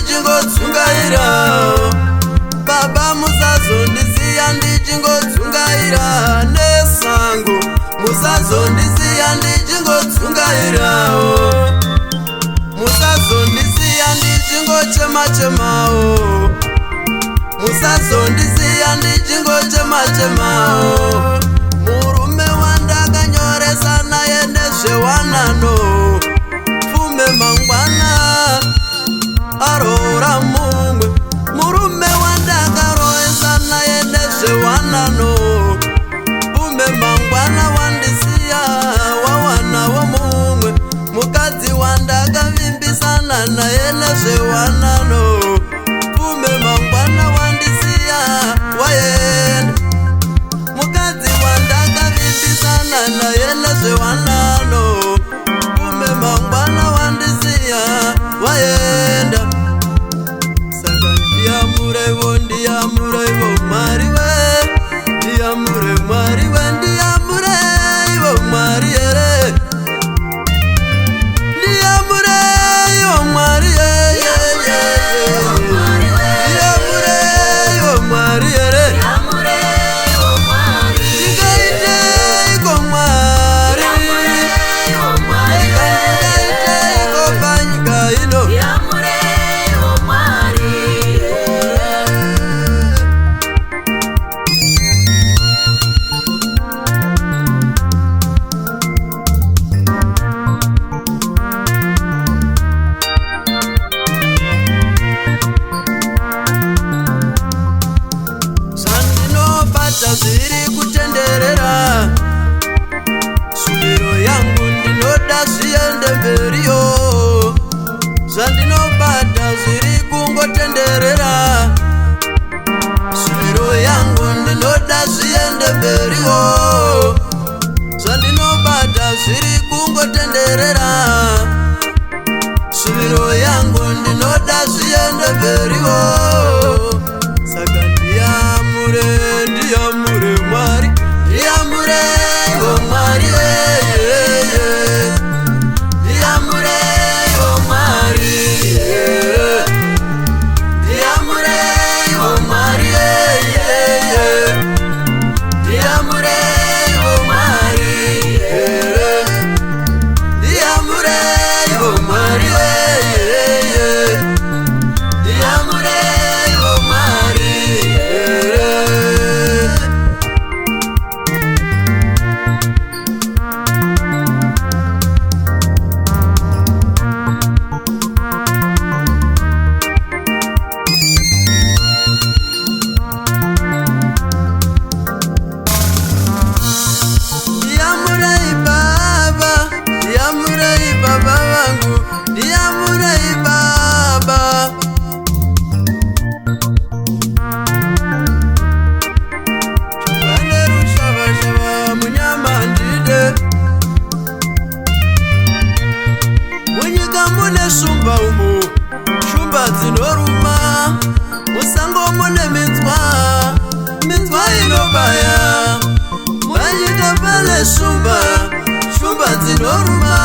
ndichingodzungaira. Baba musazondisiya ndichingodzungaira nesango. Musazondisiya ndichingodzungaira. Musazondisiya ndichingochema-chemao. Musazondisiya ndichingochema-chemao. Murume wandakanyoresa naye nezvewanano. Pfume mangwana aroora mumwe. Murume wandakaroesa naye nezvewanano. Pfume mangwana wandisiya wawanawo mumwe. Mukadzi wandakavimbisana naye nezvewanano. Pfume mangwana wandisiya waenda. Mukadzi wandakavimbisana naye nezvewanano. Pfume mangwana wandisiya waenda. Saka ndiyamurevo ndiyamurevo Mwari we. Ndiyamure Mwari we ndiyamurevo Mwari ere. Ndiyamurevo Mwari ye. Ndiyamurevo Mwari ere. Ndingaiteiko Mwari. Ndingaiteiko panyika ino. Zvandinobata zviri kutenderera. Shuviro yangu ndinoda zviende mberiyo. Zvandinobata zviri kungotenderera. Shuviro yangu ndinoda zviende mberiyo. Zvandinobata zviri kungotenderera. Shuviro yangu ndinoda zviende mberiyo. Saka ndiyamure ndiyamure Mwari. Ndiyamurevo Mwari ndiyamurevo Mwari. Ndiyamurevo Mwari ndiyamurevo Mwari. Ndiyamurevo Mwari ndiyamurevo Mwari. Ndiyamurei Baba, ndiyamurei Baba vangu, ndiyamurei Baba. Vane rushava-shava munyama ndide. Munyika mune shumba umo, shumba dzinoruma. Musango mune minzwa, minzwa inobaya. Munyika pane shumba, shumba dzinoruma.